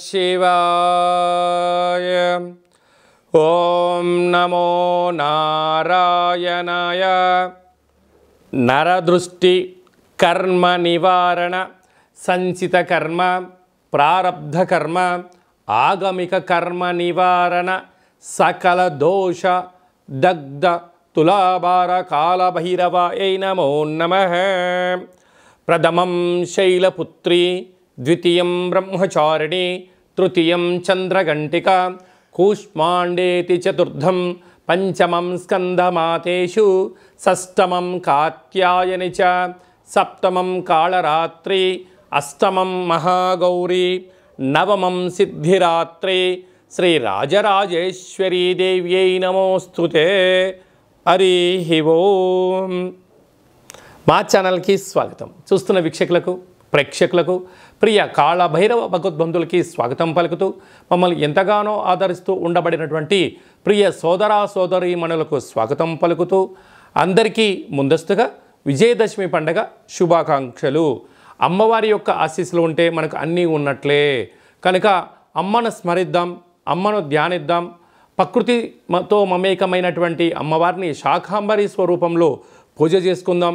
శివాయ. ఓం నమో నారాయణాయ. నరదృష్టి కర్మ నివారణ, సంచిత కర్మ, ప్రారబ్ధ కర్మ, ఆగమిక కర్మ నివారణ, సకల దోష దగ్ధ తులాభార కాళభైరవాయ నమో నమః. ప్రథమం శైలపుత్రి, ద్వితీయం బ్రహ్మచారిణి, తృతీయం చంద్రఘంటిక, కూష్మాండేతి చతుర్థం, పంచమం స్కందమాతేషు, షష్టమం కాత్యాయని చ, సప్తమం కాళరాత్రి, అష్టమం మహాగౌరీ, నవమం సిద్ధిరాత్రి. శ్రీ రాజరాజేశ్వరీ దేవ్యై నమోస్తుతే. హరి ఓం. మా ఛానల్కి స్వాగతం. చూస్తున్న వీక్షకులకు, ప్రేక్షకులకు, ప్రియ కాళభైరవ భగవద్బంధులకి స్వాగతం పలుకుతూ, మమ్మల్ని ఎంతగానో ఆదరిస్తూ ఉండబడినటువంటి ప్రియ సోదరా సోదరీమణులకు స్వాగతం పలుకుతూ, అందరికీ ముందస్తుగా విజయదశమి పండగ శుభాకాంక్షలు. అమ్మవారి యొక్క ఆశీస్సులు ఉంటే మనకు అన్నీ ఉన్నట్లే. కనుక అమ్మను స్మరిద్దాం, అమ్మను ధ్యానిద్దాం. ప్రకృతితో మమేకమైనటువంటి అమ్మవారిని శాకాంబరి స్వరూపంలో పూజ చేసుకుందాం.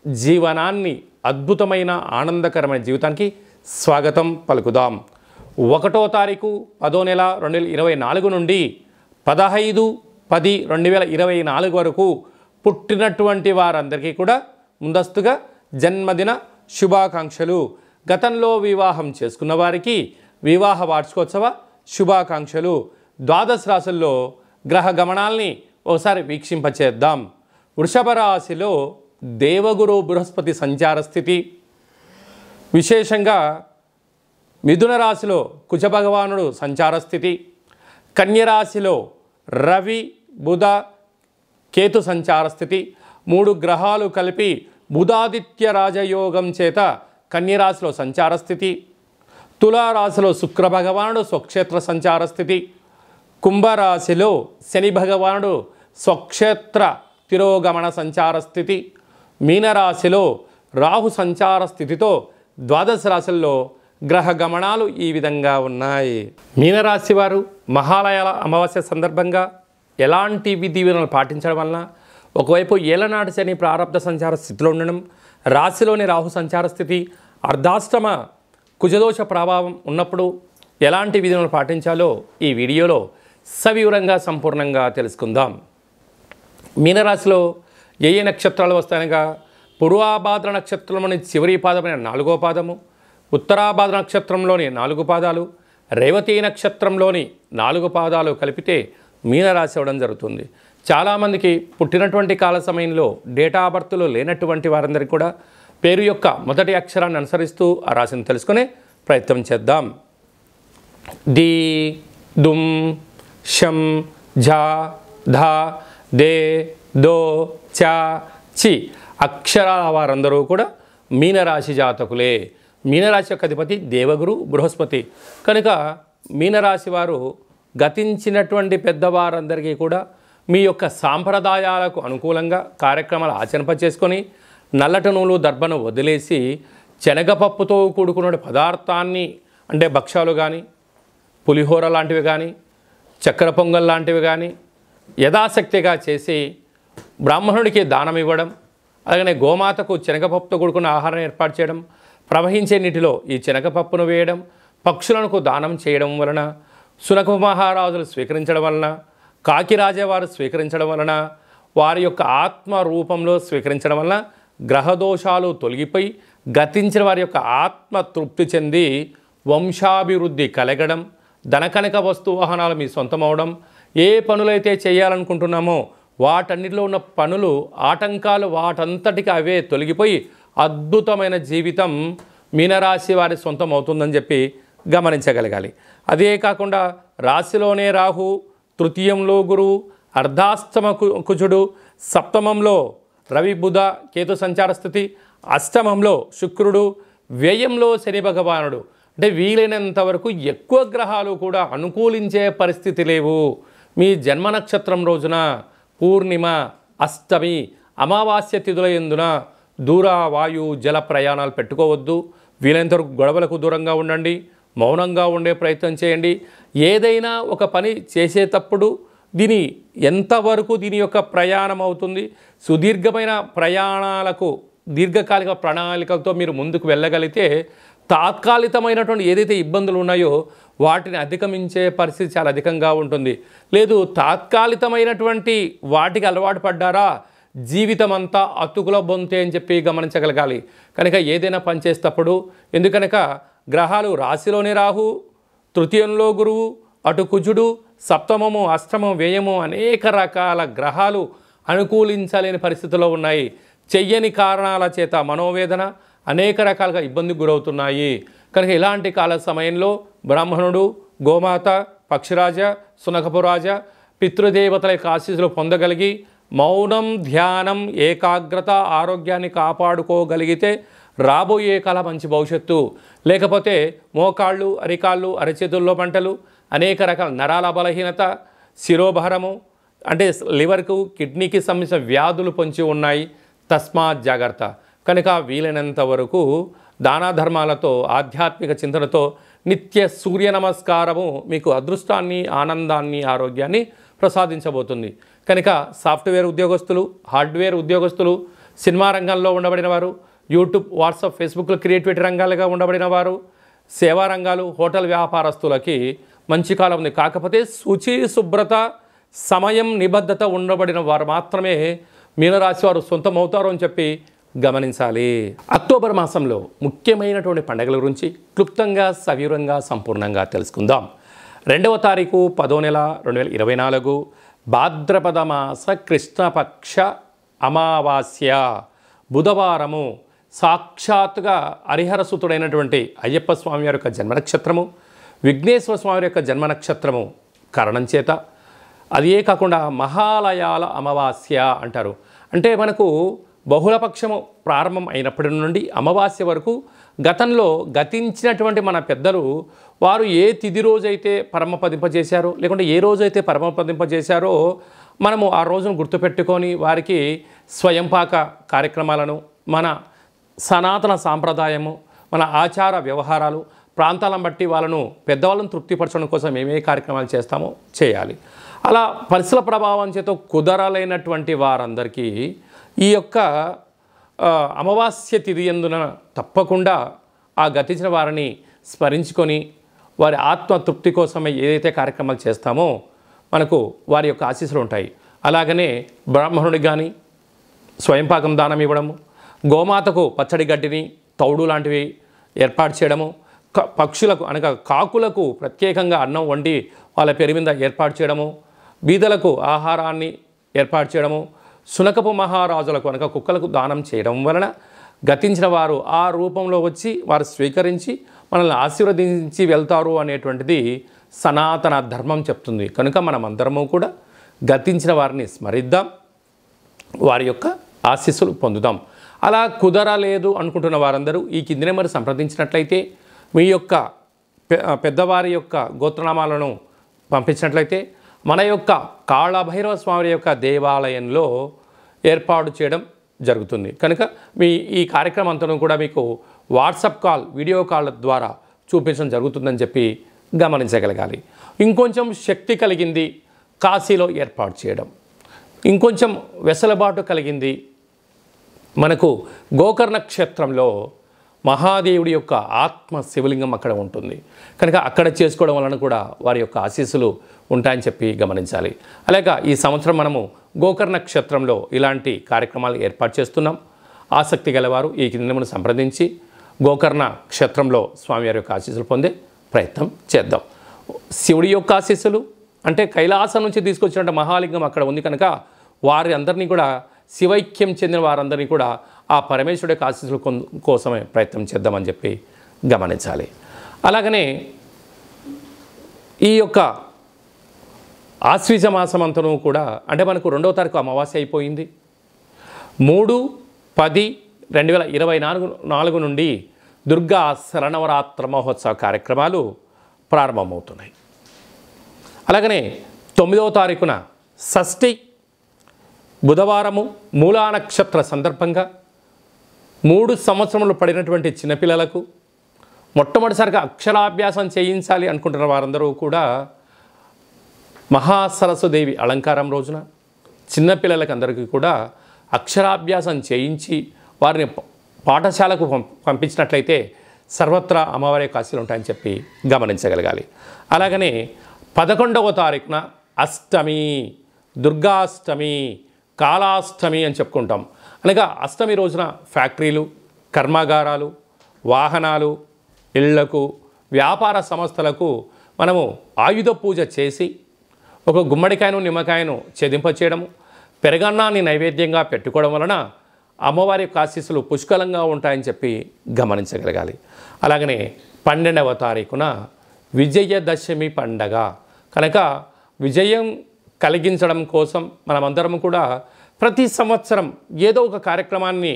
జీవనాన్ని అద్భుతమైన ఆనందకరమైన జీవితానికి స్వాగతం పలుకుదాం. 1వ తారీఖు 10వ నెల 2024 నుండి 15/10/2024 వరకు పుట్టినటువంటి వారందరికీ కూడా ముందస్తుగా జన్మదిన శుభాకాంక్షలు. గతంలో వివాహం చేసుకున్న వారికి వివాహ వార్షికోత్సవ శుభాకాంక్షలు. ద్వాదశ రాశుల్లో గ్రహ గమనాల్ని ఒకసారి వీక్షింపచేద్దాం. వృషభ రాశిలో దేవగురు బృహస్పతి సంచార స్థితి, విశేషంగా మిథున రాశిలో కుజ భగవానుడు సంచార స్థితి, కన్యరాశిలో రవి బుధ కేతు సంచార స్థితి. 3 గ్రహాలు కలిపి బుధాదిత్య రాజయోగం చేత కన్యరాశిలో సంచార స్థితి. తులారాశిలో శుక్ర భగవానుడు స్వక్షేత్ర సంచార స్థితి. కుంభరాశిలో శని భగవానుడు స్వక్షేత్ర తిరోగమన సంచార స్థితి. మీనరాశిలో రాహు సంచార స్థితితో ద్వాదశ రాశుల్లో గ్రహ గమనాలు ఈ విధంగా ఉన్నాయి. మీనరాశి వారు మహాలయాల అమావాస్య సందర్భంగా ఎలాంటి విధి విధానాలు పాటించడం వలన, ఒకవైపు ఏలనాటి శని ప్రారబ్ధ సంచార స్థితిలో ఉండడం, రాశిలోని రాహు సంచార స్థితి, అర్ధాష్టమ కుజదోష ప్రభావం ఉన్నప్పుడు ఎలాంటి విధులను పాటించాలో ఈ వీడియోలో సవివరంగా సంపూర్ణంగా తెలుసుకుందాం. మీనరాశిలో ఏ నక్షత్రాలు వస్తాయనగా, పూర్వాభాద్ర నక్షత్రంలోని చివరి పాదమైన 4వ పాదము, ఉత్తరాభాద్ర నక్షత్రంలోని 4 పాదాలు, రేవతి నక్షత్రంలోని 4 పాదాలు కలిపితే మీనరాశి అవ్వడం జరుగుతుంది. చాలామందికి పుట్టినటువంటి కాల సమయంలో డేటా ఆఫ్ బర్త్లో లేనటువంటి వారందరికీ కూడా పేరు యొక్క మొదటి అక్షరాన్ని అనుసరిస్తూ ఆ రాశిని తెలుసుకునే ప్రయత్నం చేద్దాం. డి, దుమ్, షం, ఝా, ధా, దే, దో, చా, చి అక్షరాల వారందరూ కూడా మీనరాశి జాతకులే. మీనరాశి యొక్క అధిపతి దేవగురు బృహస్పతి. కనుక మీనరాశి వారు గతించినటువంటి పెద్దవారందరికీ కూడా మీ యొక్క సాంప్రదాయాలకు అనుకూలంగా కార్యక్రమాలు ఆచరింపచేసుకొని నల్లటి నూలు దర్భను వదిలేసి శనగపప్పుతో కూడుకున్న పదార్థాన్ని, అంటే భక్ష్యాలు కానీ, పులిహోర లాంటివి కానీ, చక్కెర పొంగల్ లాంటివి కానీ యథాశక్తిగా చేసి బ్రాహ్మణుడికి దానం ఇవ్వడం, అలాగనే గోమాతకు శనగపప్పుతో కూడుకున్న ఆహారం ఏర్పాటు చేయడం, ప్రవహించే నీటిలో ఈ శనగపప్పును వేయడం, పక్షులకు దానం చేయడం వలన, సునక మహారాజులు స్వీకరించడం వలన, కాకిరాజవారు స్వీకరించడం వలన, వారి యొక్క ఆత్మ రూపంలో స్వీకరించడం వలన గ్రహదోషాలు తొలగిపోయి గతించిన వారి యొక్క ఆత్మ తృప్తి చెంది వంశాభివృద్ధి కలగడం, ధనకనక వస్తు వాహనాలు మీ సొంతం అవడం, ఏ పనులైతే చేయాలనుకుంటున్నామో వాటన్నిటిలో ఉన్న పనులు ఆటంకాలు వాటంతటికి అవే తొలగిపోయి అద్భుతమైన జీవితం మీనరాశి వారి సొంతం అవుతుందని చెప్పి గమనించగలగాలి. అదే కాకుండా రాశిలోనే రాహు, తృతీయంలో గురువు, అర్ధాష్టమ కుజుడు, సప్తమంలో రవి బుధ కేతు సంచార స్థితి, అష్టమంలో శుక్రుడు, వ్యయంలో శని భగవానుడు. అంటే వీలైనంత వరకు ఎక్కువ గ్రహాలు కూడా అనుకూలించే పరిస్థితి లేవు. మీ జన్మ నక్షత్రం రోజున పూర్ణిమ, అష్టమి, అమావాస్య తిథుల యందున దూర వాయు జల ప్రయాణాలు పెట్టుకోవద్దు. వీలైనంత వరకు గొడవలకు దూరంగా ఉండండి. మౌనంగా ఉండే ప్రయత్నం చేయండి. ఏదైనా ఒక పని చేసేటప్పుడు దీని ఎంతవరకు దీని యొక్క ప్రయాణం అవుతుంది, సుదీర్ఘమైన ప్రయాణాలకు దీర్ఘకాలిక ప్రణాళికలతో మీరు ముందుకు వెళ్ళగలిగితే తాత్కాలికమైనటువంటి ఏదైతే ఇబ్బందులు ఉన్నాయో వాటిని అధిగమించే పరిస్థితి చాలా అధికంగా ఉంటుంది. లేదు తాత్కాలికమైనటువంటి వాటికి అలవాటు పడ్డారా జీవితం అంతా అతుకుల బొంతే అని చెప్పి గమనించగలగాలి. కనుక ఏదైనా పని చేసేటప్పుడు ఎందుకనక గ్రహాలు రాశిలోనే రాహు, తృతీయంలో గురువు, అటు కుజుడు, సప్తమము, అష్టమం, వ్యయము అనేక రకాల గ్రహాలు అనుకూలించలేని పరిస్థితుల్లో ఉన్నాయి. చెయ్యని కారణాల చేత మనోవేదన అనేక రకాలుగా ఇబ్బందికి గురవుతున్నాయి. కనుక ఇలాంటి కాల సమయంలో బ్రాహ్మణుడు, గోమాత, పక్షిరాజ, సునకపు రాజ, పితృదేవతల యొక్క ఆశీస్సులు పొందగలిగి మౌనం, ధ్యానం, ఏకాగ్రత, ఆరోగ్యాన్ని కాపాడుకోగలిగితే రాబోయే కాలం మంచి భవిష్యత్తు. లేకపోతే మోకాళ్ళు, అరికాళ్ళు, అరచేతుల్లో మంటలు, అనేక రకాల నరాల బలహీనత, శిరోభారము అంటే లివర్కు, కిడ్నీకి సంబంధించిన వ్యాధులు పొంచి ఉన్నాయి. తస్మాత్ జాగ్రత్త. కనుక వీలైనంత వరకు దాన ధర్మాలతో, ఆధ్యాత్మిక చింతనతో నిత్య సూర్య నమస్కారము మీకు అదృష్టాన్ని, ఆనందాన్ని, ఆరోగ్యాన్ని ప్రసాదించబోతుంది. కనుక సాఫ్ట్వేర్ ఉద్యోగస్తులు, హార్డ్వేర్ ఉద్యోగస్తులు, సినిమా రంగంలో ఉండబడిన వారు, యూట్యూబ్, వాట్సాప్, ఫేస్బుక్లో క్రియేటివిటీ రంగాలుగా ఉండబడిన వారు, సేవా రంగాలు, హోటల్ వ్యాపారస్తులకి మంచి కాలం ఉంది. కాకపోతే శుచి, శుభ్రత, సమయం, నిబద్ధత ఉండబడిన వారు మాత్రమే మీనరాశి వారు సొంతమవుతారు అని చెప్పి గమనించాలి. అక్టోబర్ మాసంలో ముఖ్యమైనటువంటి పండుగల గురించి క్లుప్తంగా, సవివరంగా, సంపూర్ణంగా తెలుసుకుందాం. 2వ తారీఖు 10వ నెల 2024 భాద్రపద మాస కృష్ణపక్ష అమావాస్య బుధవారము. సాక్షాత్తుగా హరిహరసుతుడైనటువంటి అయ్యప్ప స్వామి వారి యొక్క జన్మ నక్షత్రము, విఘ్నేశ్వర స్వామి యొక్క జన్మ నక్షత్రము కారణం చేత అదే కాకుండా మహాలయాల అమావాస్య అంటారు. అంటే మనకు బహుళపక్షము ప్రారంభం అయినప్పటి నుండి అమావాస్య వరకు గతంలో గతించినటువంటి మన పెద్దలు వారు ఏ తిథి రోజైతే పరమపదింపజేశారో, లేకుంటే ఏ రోజైతే పరమపదింపజేశారో మనము ఆ రోజును గుర్తుపెట్టుకొని వారికి స్వయంపాక కార్యక్రమాలను, మన సనాతన సాంప్రదాయము, మన ఆచార వ్యవహారాలు, ప్రాంతాలను బట్టి వాళ్ళను పెద్దవాళ్ళను తృప్తిపరచడం కోసం ఏమే కార్యక్రమాలు చేస్తామో చేయాలి. అలా పరిసర ప్రభావం చేత కుదరలేనటువంటి వారందరికీ ఈ యొక్క అమావాస్య తిథి యందున తప్పకుండా ఆ గతించిన వారిని స్మరించుకొని వారి ఆత్మ తృప్తి కోసమే ఏదైతే కార్యక్రమాలు చేస్తామో మనకు వారి యొక్క ఆశీస్సులు ఉంటాయి. అలాగనే బ్రాహ్మణుడికి కానీ స్వయంపాకం దానం ఇవ్వడము, గోమాతకు పచ్చడి గడ్డిని, తౌడు లాంటివి ఏర్పాటు చేయడము, పక్షులకు అనగా కాకులకు ప్రత్యేకంగా అన్నం వండి వాళ్ళ పేరు మీద ఏర్పాటు చేయడము, బీదలకు ఆహారాన్ని ఏర్పాటు చేయడము, సునకపు మహారాజులకు అనగా కుక్కలకు దానం చేయడం వలన గతించిన వారు ఆ రూపంలో వచ్చి వారు స్వీకరించి మనల్ని ఆశీర్వదించి వెళ్తారు అనేటువంటిది సనాతన ధర్మం చెప్తుంది. కనుక మనం అందరము కూడా గతించిన వారిని స్మరిద్దాం, వారి యొక్క ఆశీస్సులు పొందుదాం. అలా కుదరలేదు అనుకుంటున్న వారందరూ ఈ కింది నెంబర్ సంప్రదించినట్లయితే మీ యొక్క పెద్దవారి యొక్క గోత్రనామాలను పంపించినట్లయితే మన యొక్క కాళభైరవ స్వామి యొక్క దేవాలయంలో ఏర్పాటు చేయడం జరుగుతుంది. కనుక ఈ కార్యక్రమం అంతా కూడా మీకు వాట్సాప్ కాల్, వీడియో కాల్ ద్వారా చూపించడం జరుగుతుందని చెప్పి గమనించగలగాలి. ఇంకొంచెం శక్తి కలిగింది కాశీలో ఏర్పాటు చేయడం, ఇంకొంచెం వెసులుబాటు కలిగింది మనకు గోకర్ణ క్షేత్రంలో మహాదేవుడి యొక్క ఆత్మ శివలింగం అక్కడ ఉంటుంది. కనుక అక్కడ చేసుకోవడం వలన కూడా వారి యొక్క ఆశీస్సులు ఉంటాయని చెప్పి గమనించాలి. అలాగే ఈ సంవత్సరం మనము గోకర్ణ క్షేత్రంలో ఇలాంటి కార్యక్రమాలు ఏర్పాటు చేస్తున్నాం. ఆసక్తి గలవారు ఈ కిందను సంప్రదించి గోకర్ణ క్షేత్రంలో స్వామివారి యొక్క ఆశీస్సులు పొందే ప్రయత్నం చేద్దాం. శివుడి యొక్క ఆశీస్సులు అంటే కైలాసం నుంచి తీసుకొచ్చినట్టు మహాలింగం అక్కడ ఉంది కనుక వారి అందరినీ కూడా శివైక్యం చెందిన వారందరినీ కూడా ఆ పరమేశ్వరుడి యొక్క ఆశీస్సుల కోసమే ప్రయత్నం చేద్దామని చెప్పి గమనించాలి. అలాగనే ఈ యొక్క ఆశ్వీజ మాసం అంతను కూడా అంటే మనకు 2వ తారీఖు అమావాస్య అయిపోయింది. 3/10/2024 నుండి దుర్గా శరణవరాత్ర మహోత్సవ కార్యక్రమాలు ప్రారంభమవుతున్నాయి. అలాగనే 9వ తారీఖున షష్ఠి బుధవారము మూలా నక్షత్ర సందర్భంగా 3 సంవత్సరములు పడినటువంటి చిన్నపిల్లలకు మొట్టమొదటిసారిగా అక్షరాభ్యాసం చేయించాలి అనుకుంటున్న వారందరూ కూడా మహాసరస్వదేవి అలంకారం రోజున చిన్నపిల్లలకి అందరికీ కూడా అక్షరాభ్యాసం చేయించి వారిని పాఠశాలకు పంపించినట్లయితే సర్వత్రా అమ్మవారి యొక్క ఆశీస్సులు ఉంటాయని చెప్పి గమనించగలగాలి. అలాగనే 11వ తారీఖున అష్టమి, దుర్గాష్టమి, కాళాష్టమి అని చెప్పుకుంటాం. అనగా అష్టమి రోజున ఫ్యాక్టరీలు, కర్మాగారాలు, వాహనాలు, ఇళ్లకు, వ్యాపార సంస్థలకు మనము ఆయుధ పూజ చేసి ఒక గుమ్మడికాయను నిమ్మకాయను ఛేదింపచేయడము, పెరగన్నాన్ని నైవేద్యంగా పెట్టుకోవడం వలన అమ్మవారి యొక్క ఆశీస్సులు పుష్కలంగా ఉంటాయని చెప్పి గమనించగలగాలి. అలాగనే 12వ తారీఖున విజయదశమి పండగ కనుక విజయం కలిగించడం కోసం మనమందరం కూడా ప్రతి సంవత్సరం ఏదో ఒక కార్యక్రమాన్ని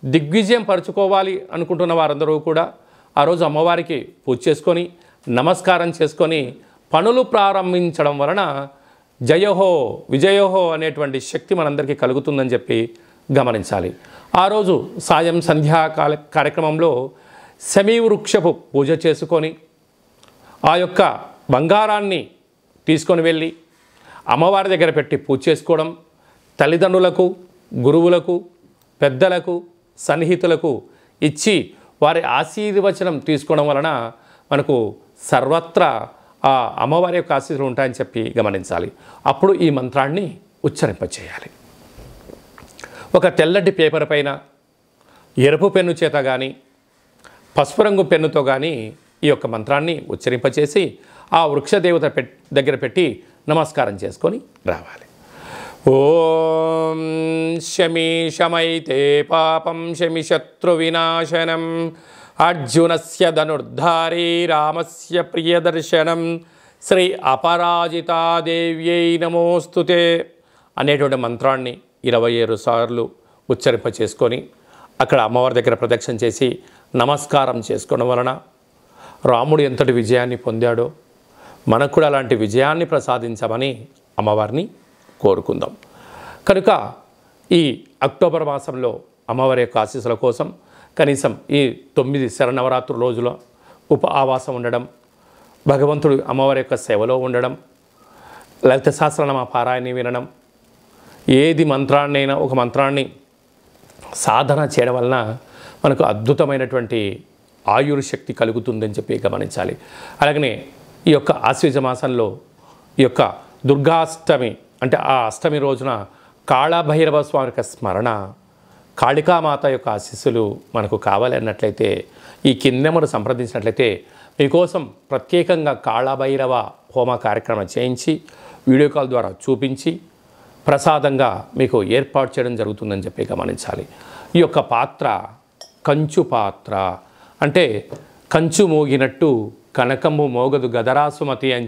దిగ్విజయం పరుచుకోవాలి అనుకుంటున్న వారందరూ కూడా ఆ రోజు అమ్మవారికి పూజ చేసుకొని నమస్కారం చేసుకొని పనులు ప్రారంభించడం వలన జయోహో విజయోహో అనేటువంటి శక్తి మనందరికీ కలుగుతుందని చెప్పి గమనించాలి. ఆ రోజు సాయం సంధ్యా కార్యక్రమంలో శమీవృక్షపు పూజ చేసుకొని ఆ యొక్క బంగారాన్ని తీసుకొని వెళ్ళి అమ్మవారి దగ్గర పెట్టి పూజ చేసుకోవడం, తల్లిదండ్రులకు, గురువులకు, పెద్దలకు, సన్నిహితులకు ఇచ్చి వారి ఆశీర్వచనం తీసుకోవడం వలన మనకు సర్వత్రా ఆ అమ్మవారి యొక్క ఆశీస్సులు ఉంటాయని చెప్పి గమనించాలి. అప్పుడు ఈ మంత్రాన్ని ఉచ్చరింపచేయాలి. ఒక తెల్లటి పేపర్ పైన ఎరుపు పెన్ను చేత కానీ పసుపు రంగు పెన్నుతో కానీ ఈ యొక్క మంత్రాన్ని ఉచ్చరింపచేసి ఆ వృక్షదేవత దగ్గర పెట్టి నమస్కారం చేసుకొని రావాలి. ఓం శమి శమైతే పాపం శమి శత్రు వినాశనం అర్జునస్య ధనుర్ధారీ రామస్య ప్రియదర్శనం శ్రీ అపరాజితాదేవ్యై నమోస్తుతే అనేటువంటి మంత్రాన్ని 27 సార్లు ఉచ్చరింప చేసుకొని అక్కడ అమ్మవారి దగ్గర ప్రదక్షిణ చేసి నమస్కారం చేసుకోవడం వలన రాముడు ఎంతటి విజయాన్ని పొందాడో మనకు కూడా అలాంటి విజయాన్ని ప్రసాదించమని అమ్మవారిని కోరుకుందాం. కనుక ఈ అక్టోబర్ మాసంలో అమ్మవారి యొక్క ఆశీస్సుల కోసం కనీసం ఈ 9 శరన్నవరాత్రి రోజుల ఆవాసం ఉండడం, భగవంతుడు అమ్మవారి యొక్క సేవలో ఉండడం, లలిత సహస్రనామ పారాయణ వినడం, ఏది మంత్రాన్నైనా ఒక మంత్రాన్ని సాధన చేయడం వలన మనకు అద్భుతమైనటువంటి ఆయుర్శక్తి కలుగుతుందని చెప్పి గమనించాలి. అలాగనే ఈ యొక్క ఆశ్వీజ మాసంలో ఈ యొక్క దుర్గాష్టమి అంటే ఆ అష్టమి రోజున కాళభైరవ స్వామి యొక్క స్మరణ, కాళికామాత యొక్క ఆశీస్సులు మనకు కావాలి అన్నట్లయితే ఈ కిందెమరు సంప్రదించినట్లయితే మీకోసం ప్రత్యేకంగా కాళభైరవ హోమ కార్యక్రమం చేయించి వీడియో కాల్ ద్వారా చూపించి ప్రసాదంగా మీకు ఏర్పాటు చేయడం జరుగుతుందని చెప్పి గమనించాలి. ఈ యొక్క పాత్ర కంచు పాత్ర అంటే కంచు మోగినట్టు కనకము మోగదు గదరాసుమతి అని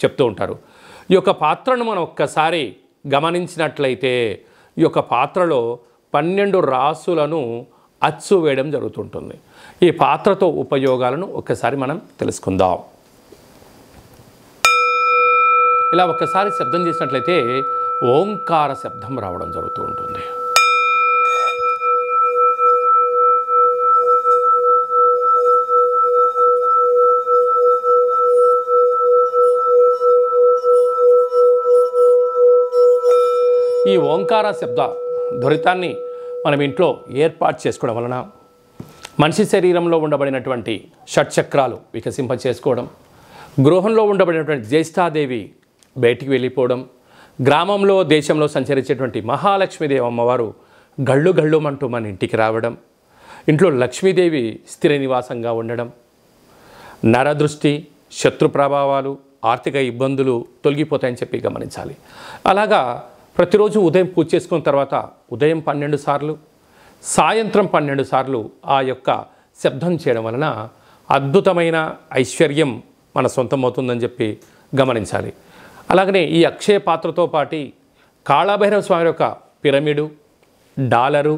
చెప్తూ ఉంటారు. ఈ యొక్క పాత్రను మనం ఒక్కసారి గమనించినట్లయితే ఈ యొక్క పాత్రలో 12 రాసులను అచ్చు వేయడం జరుగుతుంటుంది. ఈ పాత్రతో ఉపయోగాలను ఒక్కసారి మనం తెలుసుకుందాం. ఇలా ఒక్కసారి శబ్దం చేసినట్లయితే ఓంకార శబ్దం రావడం జరుగుతూ ఉంటుంది. ఈ ఓంకార శబ్ద ధ్వరితాన్ని మనం ఇంట్లో ఏర్పాటు చేసుకోవడం వలన మనిషి శరీరంలో ఉండబడినటువంటి షట్చక్రాలు వికసింప చేసుకోవడం, గృహంలో ఉండబడినటువంటి జ్యేష్ఠాదేవి బయటికి వెళ్ళిపోవడం, గ్రామంలో దేశంలో సంచరించేటువంటి మహాలక్ష్మీదేవి అమ్మవారు గళ్ళు గళ్ళుమంటూ మన ఇంటికి రావడం, ఇంట్లో లక్ష్మీదేవి స్థిర నివాసంగా ఉండడం, నరదృష్టి, శత్రు ప్రభావాలు, ఆర్థిక ఇబ్బందులు తొలగిపోతాయని చెప్పి గమనించాలి. అలాగా ప్రతిరోజు ఉదయం పూజ చేసుకున్న తర్వాత ఉదయం 12 సార్లు, సాయంత్రం 12 సార్లు ఆ యొక్క శబ్దం చేయడం వలన అద్భుతమైన ఐశ్వర్యం మన సొంతమవుతుందని చెప్పి గమనించాలి. అలాగనే ఈ అక్షయ పాత్రతో పాటు కాళభైరవ స్వామి యొక్క పిరమిడు, డాలరు,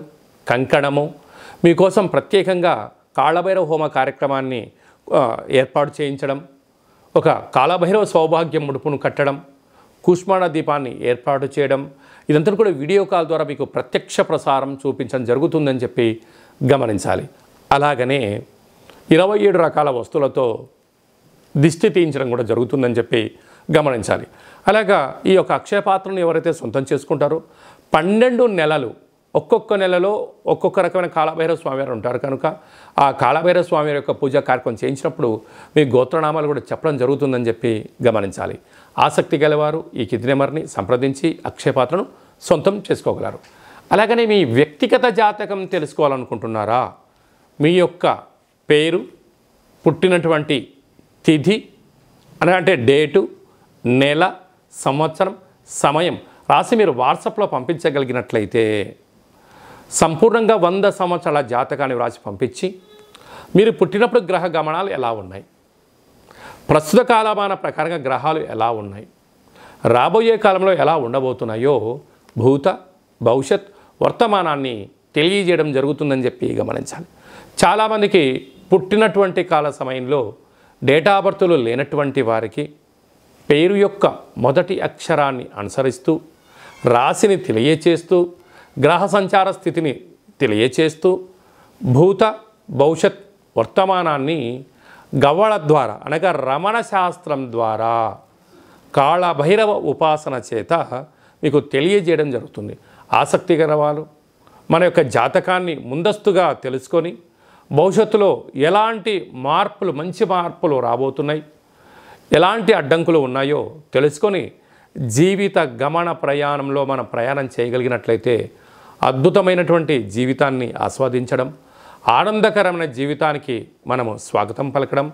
కంకణము మీకోసం ప్రత్యేకంగా కాళభైరవ హోమ కార్యక్రమాన్ని ఏర్పాటు చేయించడం, ఒక కాళభైరవ సౌభాగ్యం ముడుపును కట్టడం, కూష్మాండ దీపాన్ని ఏర్పాటు చేయడం, ఇదంతా కూడా వీడియో కాల్ ద్వారా మీకు ప్రత్యక్ష ప్రసారం చూపించడం జరుగుతుందని చెప్పి గమనించాలి. అలాగనే 27 రకాల వస్తువులతో దిష్టి తీయించడం కూడా జరుగుతుందని చెప్పి గమనించాలి. అలాగా ఈ యొక్క అక్షయ పాత్రను ఎవరైతే సొంతం చేసుకుంటారో 12 నెలలు ఒక్కొక్క నెలలో ఒక్కొక్క రకమైన కాళభైరవ స్వామివారు ఉంటారు కనుక ఆ కాళభైరవ స్వామివారి యొక్క పూజా కార్యక్రమం చేయించినప్పుడు మీ గోత్రనామాలు కూడా చెప్పడం జరుగుతుందని చెప్పి గమనించాలి. ఆసక్తి గలవారు ఈ కింది నెంబర్ని సంప్రదించి అక్షయ పాత్రను సొంతం చేసుకోగలరు. అలాగనే మీ వ్యక్తిగత జాతకం తెలుసుకోవాలనుకుంటున్నారా? మీ యొక్క పేరు, పుట్టినటువంటి తిథి అంటే డేటు, నెల, సంవత్సరం, సమయం రాసి మీరు వాట్సాప్లో పంపించగలిగినట్లయితే సంపూర్ణంగా 100 సంవత్సరాల జాతకాన్ని వ్రాసి పంపించి మీరు పుట్టినప్పుడు గ్రహ గమనాలు ఎలా ఉన్నాయి, ప్రస్తుత కాలమాన ప్రకారంగా గ్రహాలు ఎలా ఉన్నాయి, రాబోయే కాలంలో ఎలా ఉండబోతున్నాయో భూత భవిష్యత్ వర్తమానాన్ని తెలియజేయడం జరుగుతుందని చెప్పి గమనించాలి. చాలామందికి పుట్టినటువంటి కాల సమయంలో డేటా ఆఫ్ బర్త్లు లేనటువంటి వారికి పేరు యొక్క మొదటి అక్షరాన్ని అనుసరిస్తూ రాశిని తెలియచేస్తూ గ్రహ సంచార స్థితిని తెలియచేస్తూ భూత భవిష్యత్ వర్తమానాన్ని గవ్వళ ద్వారా అనగా రమణ శాస్త్రం ద్వారా కాళభైరవ ఉపాసన చేత మీకు తెలియజేయడం జరుగుతుంది. ఆసక్తి గల వాళ్ళు మన యొక్క జాతకాన్ని ముందస్తుగా తెలుసుకొని భవిష్యత్తులో ఎలాంటి మార్పులు, మంచి మార్పులు రాబోతున్నాయి, ఎలాంటి అడ్డంకులు ఉన్నాయో తెలుసుకొని జీవిత గమన ప్రయాణంలో మనం ప్రయాణం చేయగలిగినట్లయితే అద్భుతమైనటువంటి జీవితాన్ని ఆస్వాదించడం, ఆనందకరమైన జీవితానికి మనము స్వాగతం పలకడం,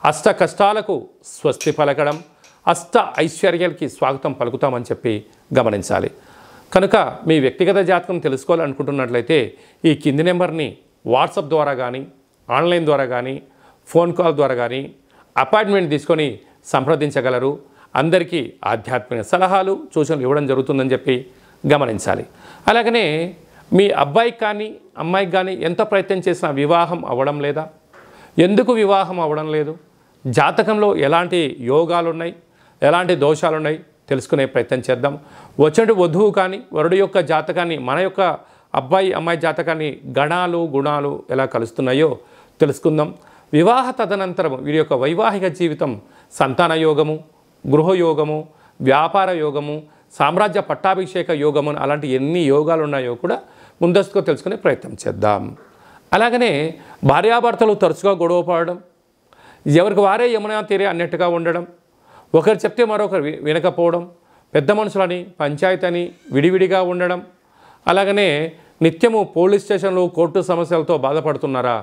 అష్ట కష్టాలకు స్వస్తి పలకడం, అష్ట ఐశ్వర్యాలకి స్వాగతం పలుకుతామని చెప్పి గమనించాలి. కనుక మీ వ్యక్తిగత జాతకం తెలుసుకోవాలనుకుంటున్నట్లయితే ఈ కింది నెంబర్ని వాట్సాప్ ద్వారా కానీ, ఆన్లైన్ ద్వారా కానీ, ఫోన్ కాల్ ద్వారా కానీ అపాయింట్మెంట్ తీసుకొని సంప్రదించగలరు. అందరికీ ఆధ్యాత్మిక సలహాలు, సూచనలు ఇవ్వడం జరుగుతుందని చెప్పి గమనించాలి. అలాగనే మీ అబ్బాయికి కానీ అమ్మాయికి కానీ ఎంత ప్రయత్నం చేసినా వివాహం అవ్వడం లేదా? ఎందుకు వివాహం అవ్వడం లేదు? జాతకంలో ఎలాంటి యోగాలు ఉన్నాయి, ఎలాంటి దోషాలు ఉన్నాయి తెలుసుకునే ప్రయత్నం చేద్దాం. వచ్చేటి వధువు కానీ వరుడు యొక్క జాతకాన్ని, మన యొక్క అబ్బాయి అమ్మాయి జాతకాన్ని గణాలు గుణాలు ఎలా కలుస్తున్నాయో తెలుసుకుందాం. వివాహ తదనంతరం వీరి యొక్క వైవాహిక జీవితం సంతాన యోగము, గృహయోగము, వ్యాపార యోగము, సామ్రాజ్య పట్టాభిషేక యోగము అలాంటి ఎన్ని యోగాలు ఉన్నాయో కూడా ముందస్తుగా తెలుసుకునే ప్రయత్నం చేద్దాం. అలాగనే భార్యాభర్తలు తరచుగా గొడవ పడడం, ఎవరికి వారే యమునా తీరే అన్నట్టుగా ఉండడం, ఒకరు చెప్తే మరొకరు వినకపోవడం, పెద్ద మనుషులని పంచాయతీ అని విడివిడిగా ఉండడం, అలాగనే నిత్యము పోలీస్ స్టేషన్లు కోర్టు సమస్యలతో బాధపడుతున్నారా?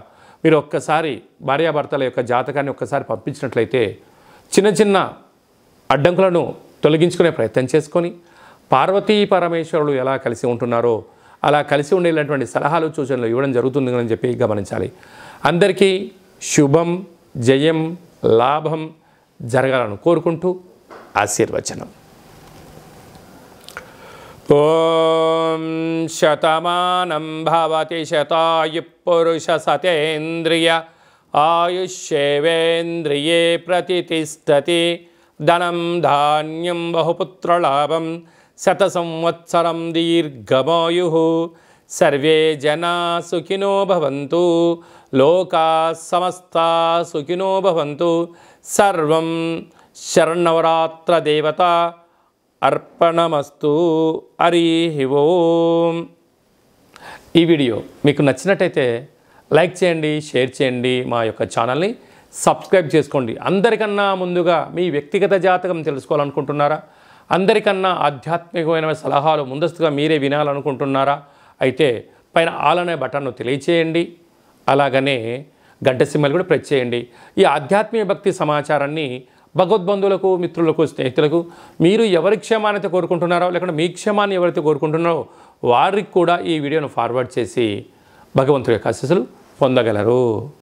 మీరు ఒక్కసారి భార్యాభర్తల యొక్క జాతకాన్ని ఒక్కసారి పంపించినట్లయితే చిన్న చిన్న అడ్డంకులను తొలగించుకునే ప్రయత్నం చేసుకొని పార్వతీ పరమేశ్వరులు ఎలా కలిసి ఉంటున్నారో అలా కలిసి ఉండేటువంటి సలహాలు సూచనలు ఇవ్వడం జరుగుతుందని చెప్పి గమనించాలి. అందరికీ శుభం, జయం, లాభం జరగాలని కోరుకుంటూ ఆశీర్వచనం. ఓం శతమానం భవతి శతాయు పురుష సతేంద్రియ ఆయుష్యేవేంద్రియే ప్రతిష్టతి ధనం ధాన్యం బహుపుత్రలాభం శత సంవత్సరం దీర్ఘమాయు సర్వే జనా సుఖినో భవంతు లోకా సమస్తా సుఖినో భవంతు. సర్వం శరణవరాత్ర దేవత అర్పణమస్తు. హరి ఓం. ఈ వీడియో మీకు నచ్చినట్టయితే లైక్ చేయండి, షేర్ చేయండి, మా యొక్క ఛానల్ని సబ్స్క్రైబ్ చేసుకోండి. అందరికన్నా ముందుగా మీ వ్యక్తిగత జాతకం తెలుసుకోవాలనుకుంటున్నారా? అందరికన్నా ఆధ్యాత్మికమైన సలహాలు ముందస్తుగా మీరే వినాలనుకుంటున్నారా? అయితే పైన ఆల్ అనే బటన్ను తెలియచేయండి. అలాగనే గంట సింబల్ కూడా ప్రెస్ చేయండి. ఈ ఆధ్యాత్మిక భక్తి సమాచారాన్ని భగవద్బంధువులకు, మిత్రులకు, స్నేహితులకు మీరు ఎవరి క్షేమాన్ని కోరుకుంటున్నారో లేకుంటే మీ క్షేమాన్ని ఎవరైతే కోరుకుంటున్నారో వారికి కూడా ఈ వీడియోను ఫార్వర్డ్ చేసి భగవంతుడి యొక్క ఆశీస్సులు పొందగలరు.